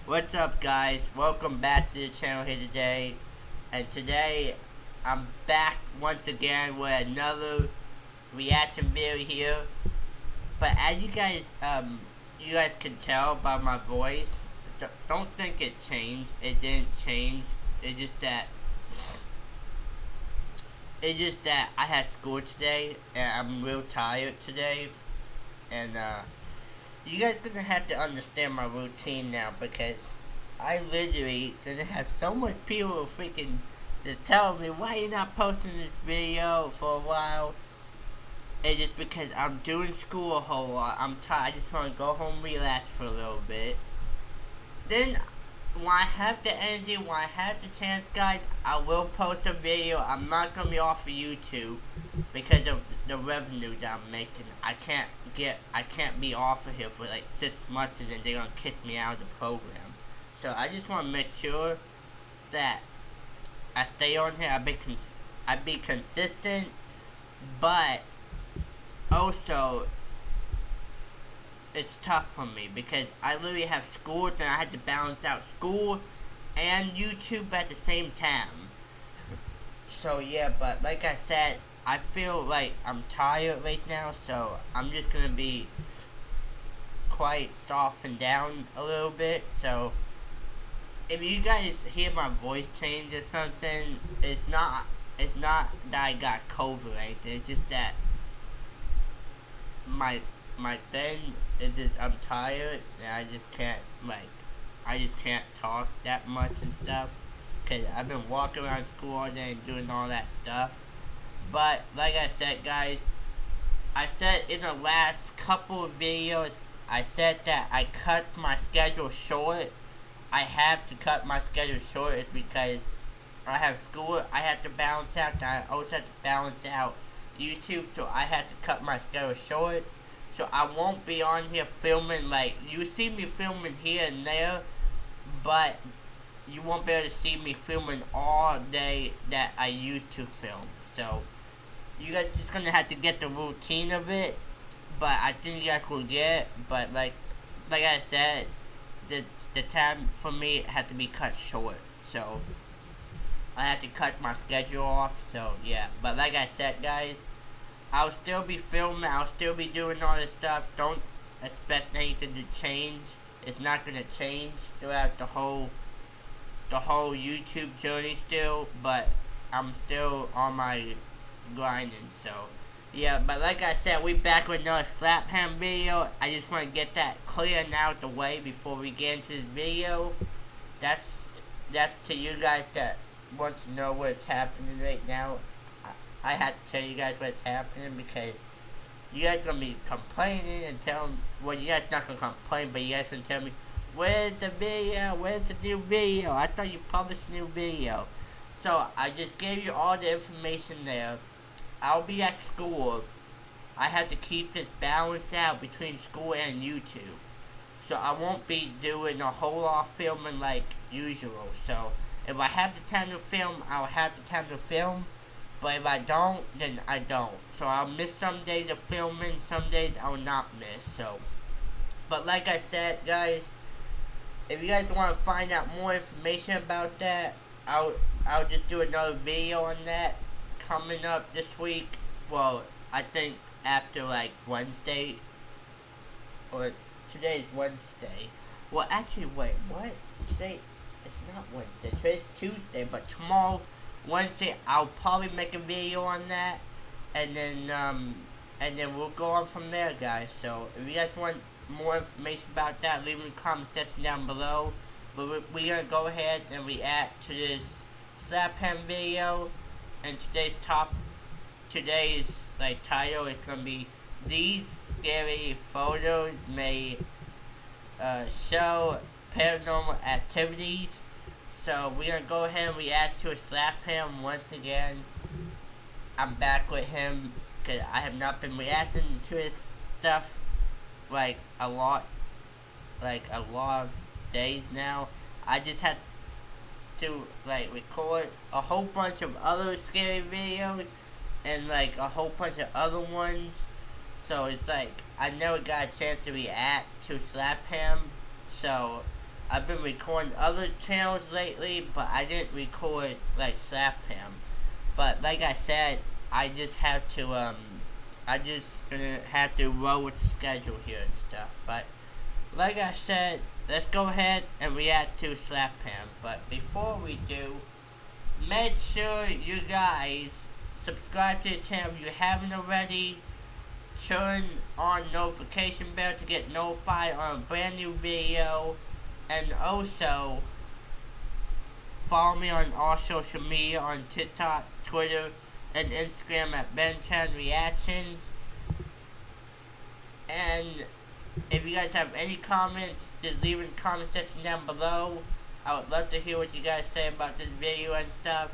What's up, guys? Welcome back to the channel here today. And today, I'm back once again with another reaction video here. But as you guys can tell by my voice, don't think it changed. It didn't change. It's just that I had school today, and I'm real tired today. And you guys gonna have to understand my routine now, because I literally gonna have so much people freaking to tell me why you're not posting this video for a while. It's just because I'm doing school a whole lot. I'm tired. I just want to go home, relax for a little bit. Then when I have the energy, when I have the chance, guys, I will post a video. I'm not gonna be off of YouTube because of the revenue that I'm making. I can't be off of here for like 6 months, and then they're gonna kick me out of the program. So I just want to make sure that I stay on here. I be consistent, but also it's tough for me because I literally have school, then I had to balance out school and YouTube at the same time. So yeah, but like I said, I feel like I'm tired right now, so I'm just gonna be quite softened down a little bit. So if you guys hear my voice change or something, it's not that I got COVID or anything. It's just that my thing is just I'm tired, and I just can't talk that much and stuff, cause I've been walking around school all day and doing all that stuff. But like I said, guys, I said in the last couple of videos, I said that I cut my schedule short. I have to cut my schedule short. It's because I have school I have to balance out, and I also have to balance out YouTube, so I had to cut my schedule short. So I won't be on here filming, like, you see me filming here and there, but you won't be able to see me filming all day that I used to film. So you guys just gonna have to get the routine of it, but I think you guys will get it. But like I said, the time for me had to be cut short, so I had to cut my schedule off. So yeah, but like I said, guys, I'll still be filming, I'll still be doing all this stuff. Don't expect anything to change. It's not gonna change throughout the whole YouTube journey still, but I'm still on my grinding. So yeah, but like I said, we back with another slap ham video. I just want to get that clear and out the way before we get into this video. That's to you guys that want to know what's happening right now. I had to tell you guys what's happening, because you guys gonna be complaining and telling, well, you guys not gonna complain, but you guys gonna tell me, where's the video, where's the new video, I thought you published a new video. So I just gave you all the information there. I'll be at school. I have to keep this balance out between school and YouTube, so I won't be doing a whole lot of filming like usual. So if I have the time to film, I'll have the time to film. But if I don't, then I don't. So I'll miss some days of filming, some days I'll not miss. So, but like I said, guys, if you guys want to find out more information about that, I'll just do another video on that coming up this week. Well, I think after like Wednesday, or today's Wednesday. Well, actually, wait, what? Today, it's not Wednesday. Today's Tuesday, but tomorrow, Wednesday, I'll probably make a video on that, and then we'll go on from there, guys. So if you guys want more information about that, leave in the comment section down below. But we're gonna go ahead and react to this slap ham video, and today's like title is gonna be "These Scary Photos May Show Paranormal Activities." So we're gonna go ahead and react to a slap ham once again. I'm back with him because I have not been reacting to his stuff like a lot of days now. I just had to like record a whole bunch of other scary videos and like a whole bunch of other ones. So it's like I never got a chance to react to slap ham. So I've been recording other channels lately, but I didn't record like Slap Him. But like I said, I just have to I just gonna have to roll with the schedule here and stuff. But like I said, let's go ahead and react to Slap Him. But before we do, make sure you guys subscribe to the channel if you haven't already. Turn on notification bell to get notified on a brand new video. And also, follow me on all social media on TikTok, Twitter, and Instagram at bentran reactions. And if you guys have any comments, just leave it in the comment section down below. I would love to hear what you guys say about this video and stuff.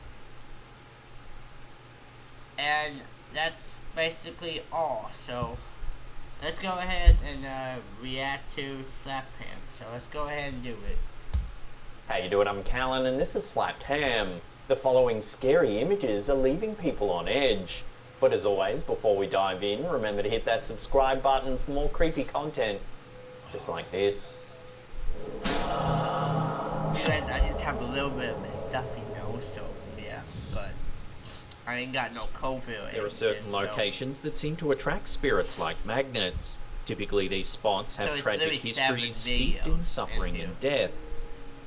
And that's basically all. So let's go ahead and react to Slap Him. So let's go ahead and do it. How you doing? I'm Callan and this is Slapped Ham. The following scary images are leaving people on edge. But as always, before we dive in, remember to hit that subscribe button for more creepy content. Just like this. Guys, I just have a little bit of a stuffy nose, so yeah, but I ain't got no COVID or There are certain locations that seem to attract spirits like magnets. Typically these spots have tragic histories steeped in suffering and death.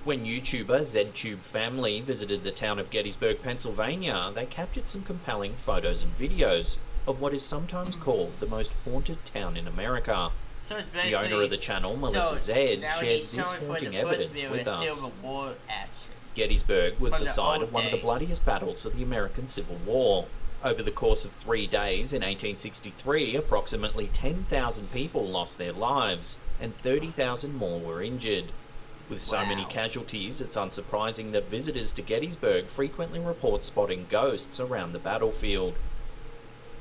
When YouTuber ZTube Family visited the town of Gettysburg, Pennsylvania, they captured some compelling photos and videos of what is sometimes called the most haunted town in America. So the owner of the channel, Melissa Zed, shared this haunting evidence with us. Gettysburg was the site of one of the bloodiest battles of the American Civil War. Over the course of 3 days in 1863, approximately 10,000 people lost their lives and 30,000 more were injured. With so many casualties, it's unsurprising that visitors to Gettysburg frequently report spotting ghosts around the battlefield.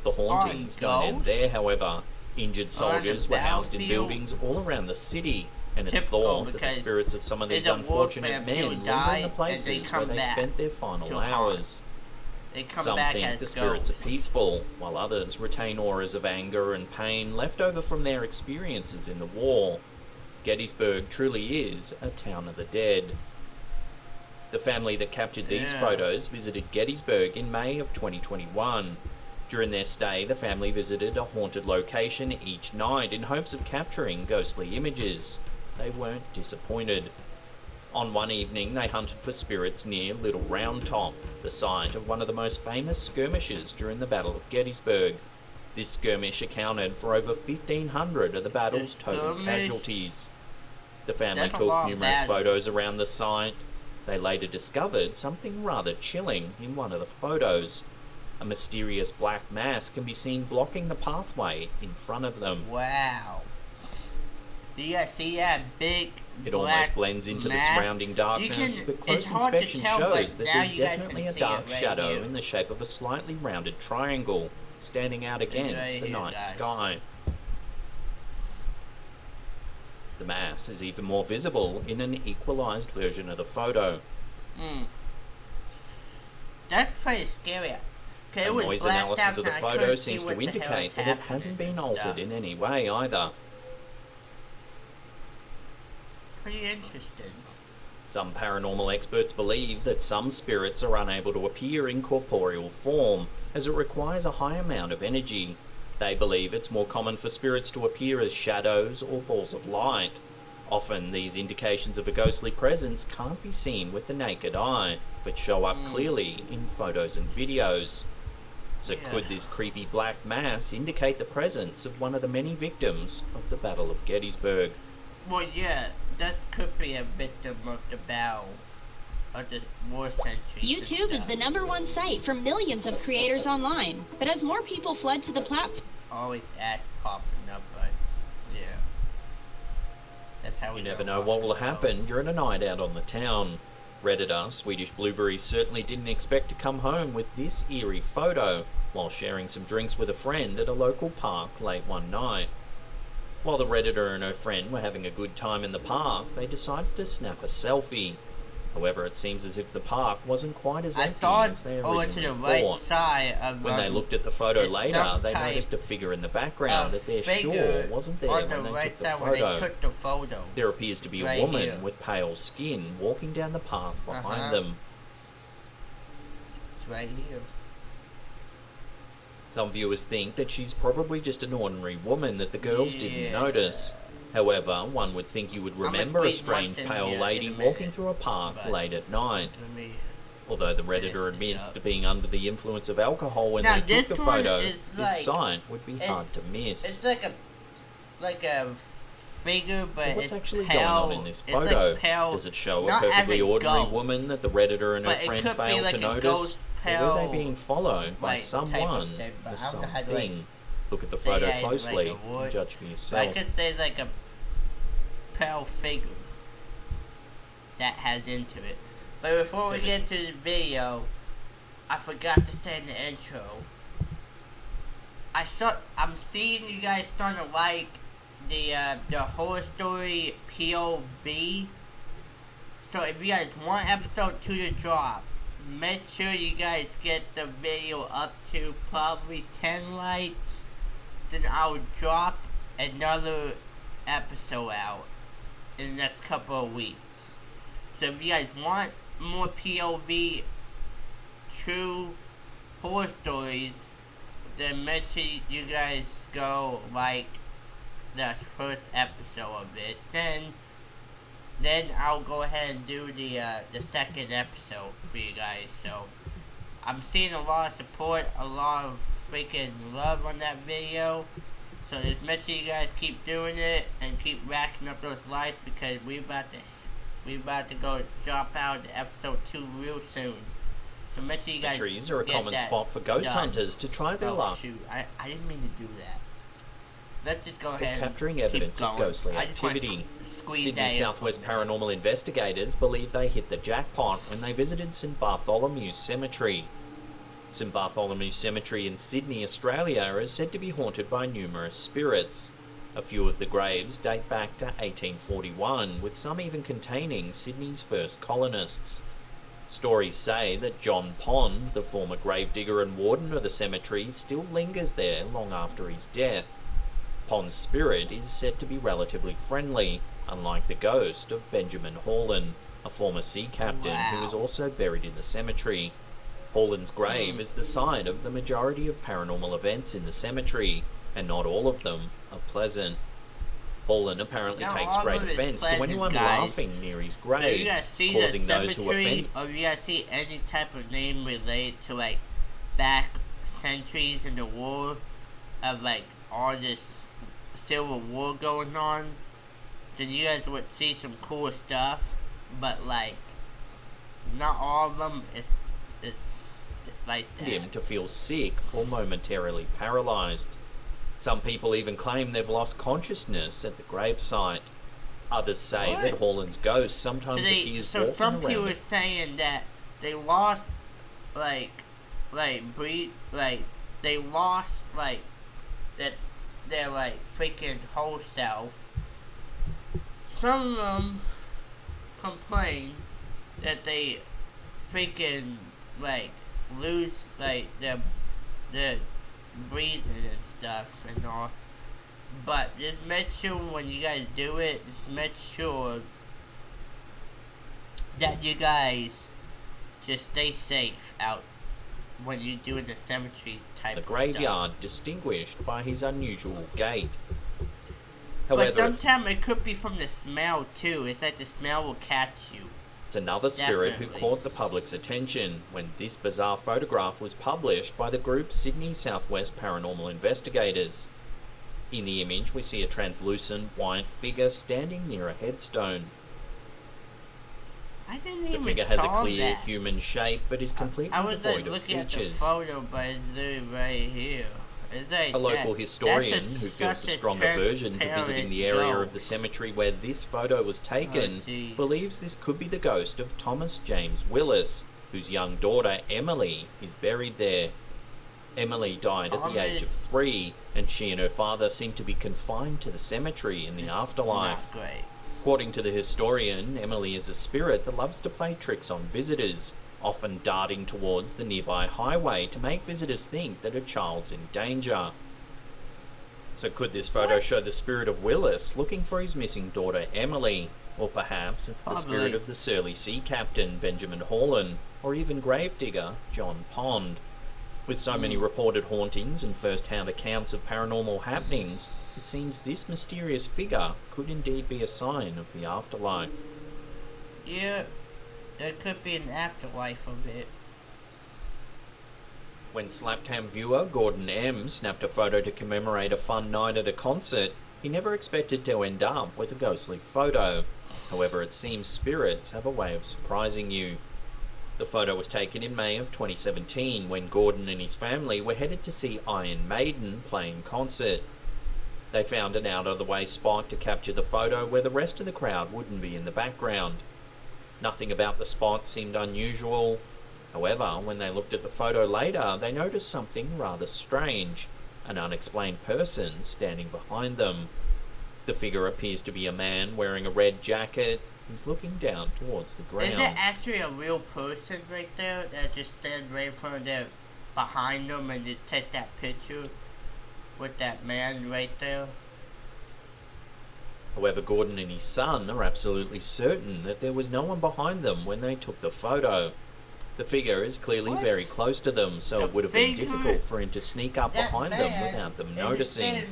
The hauntings don't end there, however. Injured soldiers were housed in buildings all around the city, and it's thought that the spirits of some of these unfortunate men linger in the places where they spent their final hours. Some think the spirits are peaceful, while others retain auras of anger and pain left over from their experiences in the war. Gettysburg truly is a town of the dead. The family that captured these photos visited Gettysburg in May of 2021. During their stay, the family visited a haunted location each night in hopes of capturing ghostly images. They weren't disappointed. On one evening, they hunted for spirits near Little Round Top, the site of one of the most famous skirmishes during the Battle of Gettysburg. This skirmish accounted for over 1,500 of the battle's total casualties. The family took numerous photos around the site. They later discovered something rather chilling in one of the photos. A mysterious black mass can be seen blocking the pathway in front of them. Wow. Do you guys see that big It almost blends into the surrounding darkness, but close inspection shows that there's definitely a dark shadow in the shape of a slightly rounded triangle, standing out against the night sky. The mass is even more visible in an equalized version of the photo. That's pretty scary. A noise analysis of the photo seems to indicate that it hasn't been altered in any way either. Pretty interesting. Some paranormal experts believe that some spirits are unable to appear in corporeal form, as it requires a high amount of energy. They believe it's more common for spirits to appear as shadows or balls of light. Often these indications of a ghostly presence can't be seen with the naked eye, but show up clearly in photos and videos. So could this creepy black mass indicate the presence of one of the many victims of the Battle of Gettysburg? Well, yeah, that could be a victim of the battle of the war century. YouTube is the #1 site for millions of creators online, but as more people fled to the platform, always ads popping up, but yeah, that's how we. You never know what will happen during a night out on the town. Redditor Swedish Blueberries certainly didn't expect to come home with this eerie photo while sharing some drinks with a friend at a local park late one night. While the Redditor and her friend were having a good time in the park, they decided to snap a selfie. However, it seems as if the park wasn't quite as empty as they over to originally the right thought. side of When they looked at the photo later, they noticed a figure in the background that they're sure wasn't there when they took the photo. There appears to be a woman with pale skin walking down the path behind them. It's right here. Some viewers think that she's probably just an ordinary woman that the girls didn't notice. However, one would think you would remember a strange pale lady walking through a park late at night. Although the Redditor admits to being under the influence of alcohol when they took the photo, this sight would be hard to miss. It's like a figure, but what's it's actually pale. going on in this photo? Like pale, does it show a perfectly ordinary woman that the Redditor and her friend failed to notice? Or were they being followed by someone or something? Look at the photo closely and judge for yourself. I could say it's like a pale figure that has into it. But before we get into the video, I forgot to say in the intro. I'm seeing you guys starting to like the horror story POV. So if you guys want episode 2 to drop, make sure you guys get the video up to probably 10 likes. Then I'll drop another episode out in the next couple of weeks. So if you guys want more POV true horror stories, then make sure you guys go like the first episode of it. Then I'll go ahead and do the second episode for you guys. So I'm seeing a lot of support, a lot of freaking love on that video. So just make sure you guys keep doing it and keep racking up those likes, because we about to go drop out to episode 2 real soon. So make sure you guys. The trees are a common spot for ghost hunters to try their luck. Shoot, I didn't mean to do that. Let's just go ahead capturing and evidence of ghostly activity. Sydney Southwest paranormal investigators believe they hit the jackpot when they visited St Bartholomew's Cemetery. St Bartholomew Cemetery in Sydney, Australia is said to be haunted by numerous spirits. A few of the graves date back to 1841, with some even containing Sydney's first colonists. Stories say that John Pond, the former gravedigger and warden of the cemetery, still lingers there long after his death. Pond's spirit is said to be relatively friendly, unlike the ghost of Benjamin Holland, a former sea captain who was also buried in the cemetery. Holland's grave is the site of the majority of paranormal events in the cemetery, and not all of them are pleasant. Holland apparently takes great offense to anyone laughing near his grave, causing those who offend. Or you guys see any type of name related to like back centuries in the war of like all this Civil War going on, then you guys would see some cool stuff, but like not all of them is like that. Him to feel sick or momentarily paralyzed. Some people even claim they've lost consciousness at the gravesite. Others say that Holland's ghost sometimes appears walking around. So some people are saying that they lost they lost that their like freaking whole self. Some of them complain that they freaking like lose like the breathing and stuff and all. But just make sure when you guys do it, just make sure that you guys just stay safe out when you're doing the cemetery type of stuff. The graveyard distinguished by his unusual gait. However, but sometimes it could be from the smell too. It's like the smell will catch you. It's another spirit who caught the public's attention when this bizarre photograph was published by the group Sydney Southwest Paranormal Investigators. In the image, we see a translucent white figure standing near a headstone. The figure has a clear human shape, but is completely devoid of features. Looking at the photo, but it's literally right here. It's like a local historian who feels a strong aversion to visiting the area of the cemetery where this photo was taken believes this could be the ghost of Thomas James Willis, whose young daughter Emily is buried there. Emily died at the age of 3, and she and her father seem to be confined to the cemetery in the afterlife. According to the historian, Emily is a spirit that loves to play tricks on visitors, often darting towards the nearby highway to make visitors think that a child's in danger. So could this photo show the spirit of Willis looking for his missing daughter Emily? Or perhaps it's the spirit of the surly sea captain Benjamin Holland, or even gravedigger John Pond. With so many reported hauntings and first-hand accounts of paranormal happenings, it seems this mysterious figure could indeed be a sign of the afterlife. Yeah, there could be an afterlife of it. When Slapcam viewer Gordon M snapped a photo to commemorate a fun night at a concert, he never expected to end up with a ghostly photo. However, it seems spirits have a way of surprising you. The photo was taken in May of 2017 when Gordon and his family were headed to see Iron Maiden play in concert. They found an out-of-the-way spot to capture the photo where the rest of the crowd wouldn't be in the background. Nothing about the spot seemed unusual. However, when they looked at the photo later, they noticed something rather strange. An unexplained person standing behind them. The figure appears to be a man wearing a red jacket. He's looking down towards the ground. Is there actually a real person right there that just stands right in front of them, behind them, and just take that picture with that man right there? However, Gordon and his son are absolutely certain that there was no one behind them when they took the photo. The figure is clearly very close to them, so it would have been difficult for him to sneak up behind them without them noticing.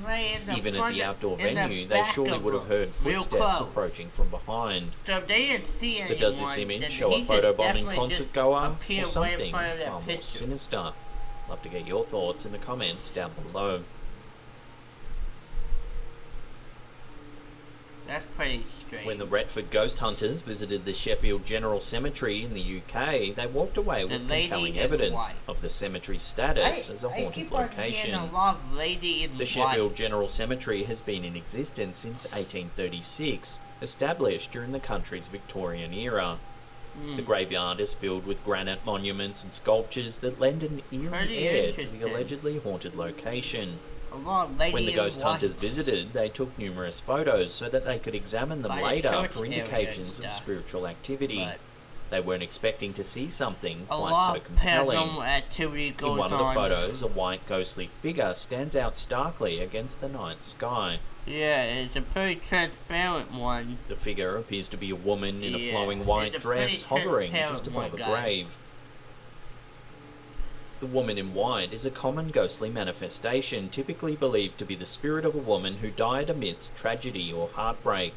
Even at the outdoor venue, they surely would have heard footsteps approaching from behind. So they didn't see anyone. So does this image show a photobombing concert goer or something far more sinister? Love to get your thoughts in the comments down below. That's pretty strange. When the Retford ghost hunters visited the Sheffield General Cemetery in the UK, they walked away with compelling evidence of the cemetery's status as a haunted location. The Sheffield General Cemetery has been in existence since 1836, established during the country's Victorian era. The graveyard is filled with granite monuments and sculptures that lend an eerie air to the allegedly haunted location. When the ghost hunters visited, they took numerous photos so that they could examine them later for indications of spiritual activity. They weren't expecting to see something quite so compelling. In one of the photos, a white ghostly figure stands out starkly against the night sky. Yeah, it's a pretty transparent one. The figure appears to be a woman in a flowing white dress hovering just above a grave. The woman in white is a common ghostly manifestation, typically believed to be the spirit of a woman who died amidst tragedy or heartbreak.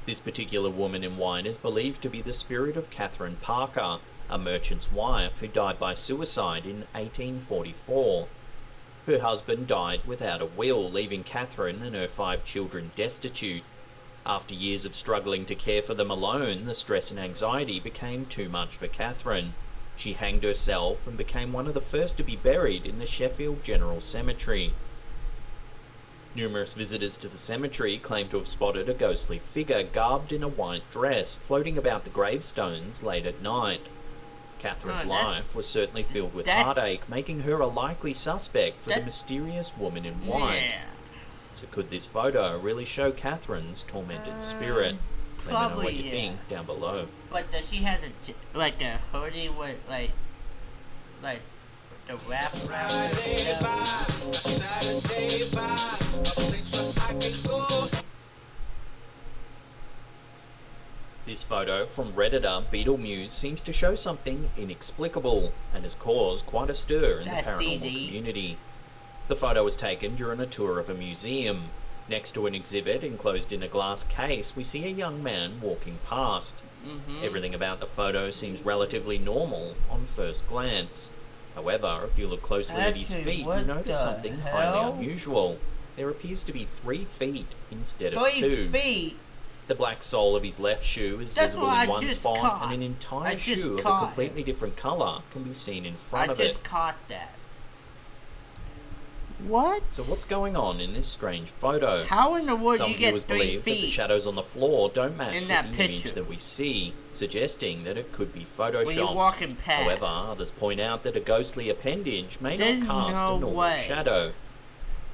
This particular woman in white is believed to be the spirit of Catherine Parker, a merchant's wife who died by suicide in 1844. Her husband died without a will, leaving Catherine and her 5 children destitute. After years of struggling to care for them alone, the stress and anxiety became too much for Catherine. She hanged herself and became one of the first to be buried in the Sheffield General Cemetery. Numerous visitors to the cemetery claim to have spotted a ghostly figure garbed in a white dress floating about the gravestones late at night. Catherine's life was certainly filled with heartache, making her a likely suspect for the mysterious woman in white. Yeah. So could this photo really show Catherine's tormented spirit? Let me know what you think down below. But does she have a hoodie with like the wrap around it? This photo from Redditor Beetlemuse seems to show something inexplicable and has caused quite a stir in the paranormal community. The photo was taken during a tour of a museum. Next to an exhibit enclosed in a glass case, we see a young man walking past. Everything about the photo seems relatively normal on first glance. However, if you look closely at his feet, you notice something highly unusual. There appears to be 3 feet instead of 2. 3 feet? The black sole of his left shoe is visible in one spot, and an entire shoe of a completely different colour can be seen in front of it. I just caught that. What? So what's going on in this strange photo? How in the world do you get 3 feet? Some viewers believe that the shadows on the floor don't match with the image that we see, suggesting that it could be Photoshopped. When you're walking past. However, others point out that a ghostly appendage may not cast a normal shadow.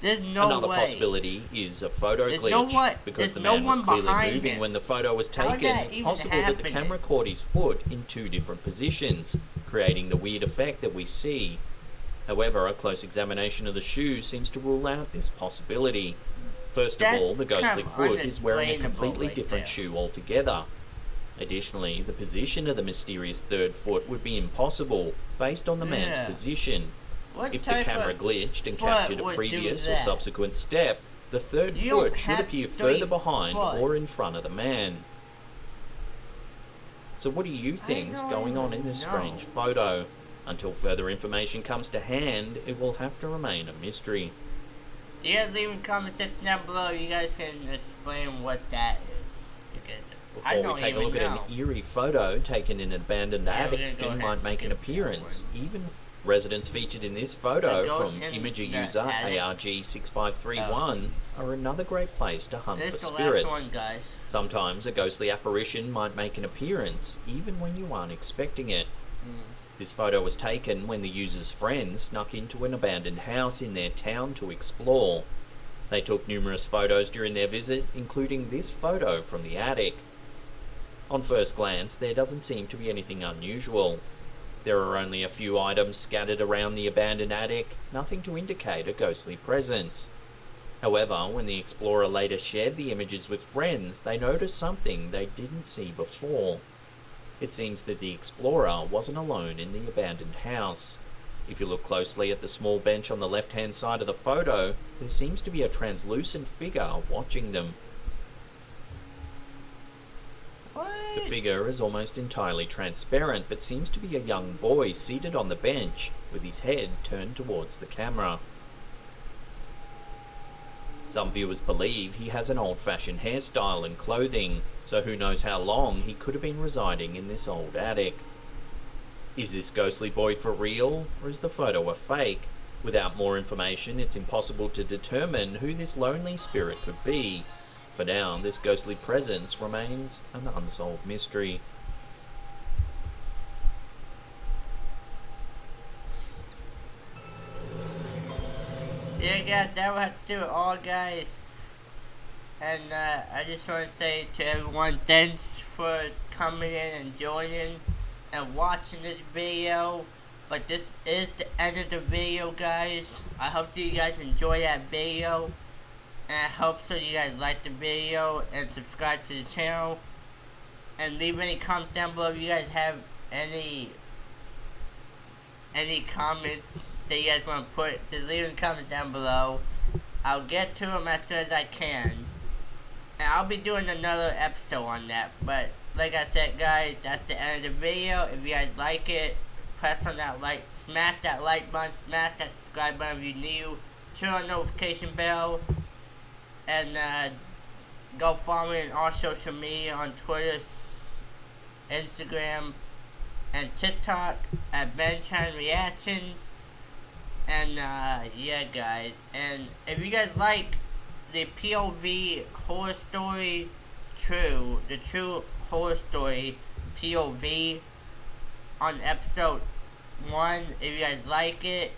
There's no Another way. possibility is a photo glitch, because There's the man was clearly moving him. when the photo was taken. It's possible that the camera caught his foot in 2 different positions, creating the weird effect that we see. However, a close examination of the shoe seems to rule out this possibility. First of all, the ghostly foot is wearing a completely different shoe altogether. Additionally, the position of the mysterious third foot would be impossible based on the man's position. If the camera glitched and captured a previous or subsequent step, the third foot should appear further behind or in front of the man. So what do you think is going on in this strange photo? Until further information comes to hand, it will have to remain a mystery. You guys leave in the comment section down below. You guys can explain what that is. Because before we take a look at an eerie photo taken in an abandoned attic, Dean might make an appearance. Even residents featured in this photo from imager user ARG6531 are another great place to hunt for spirits. Sometimes a ghostly apparition might make an appearance, even when you aren't expecting it. This photo was taken when the user's friends snuck into an abandoned house in their town to explore. They took numerous photos during their visit, including this photo from the attic. On first glance, there doesn't seem to be anything unusual. There are only a few items scattered around the abandoned attic, nothing to indicate a ghostly presence. However, when the explorer later shared the images with friends, they noticed something they didn't see before. It seems that the explorer wasn't alone in the abandoned house. If you look closely at the small bench on the left-hand side of the photo, there seems to be a translucent figure watching them. The figure is almost entirely transparent, but seems to be a young boy seated on the bench, with his head turned towards the camera. Some viewers believe he has an old-fashioned hairstyle and clothing, so who knows how long he could have been residing in this old attic. Is this ghostly boy for real, or is the photo a fake? Without more information, it's impossible to determine who this lonely spirit could be. For now, this ghostly presence remains an unsolved mystery. Yeah guys, that will have to do it all guys. And I just want to say to everyone, thanks for coming in and joining and watching this video. But this is the end of the video guys. I hope that you guys enjoy that video. And I hope so you guys like the video and subscribe to the channel. And leave any comments down below if you guys have any comments that you guys want to put. Just leave in the comments down below. I'll get to them as soon as I can. And I'll be doing another episode on that. But like I said guys, that's the end of the video. If you guys like it, press on that like, smash that like button, smash that subscribe button if you're new. Turn on the notification bell. And go follow me on all social media on Twitter, Instagram, and TikTok at bentran reactions. And yeah guys, and if you guys like the POV horror story, the true horror story POV on episode 1, if you guys like it,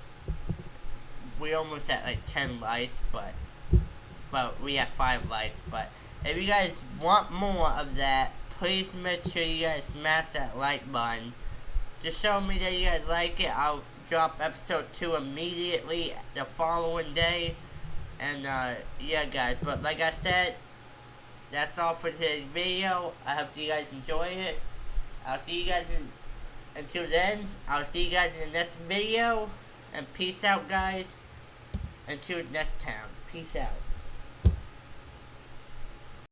we almost at like 10 likes, but we have 5 likes. But if you guys want more of that, please make sure you guys smash that like button. Just show me that you guys like it. I'll drop episode 2 immediately the following day. And yeah guys, but like I said, that's all for today's video. I hope you guys enjoy it. I'll see you guys until then, I'll see you guys in the next video. And peace out guys. Until next time. Peace out.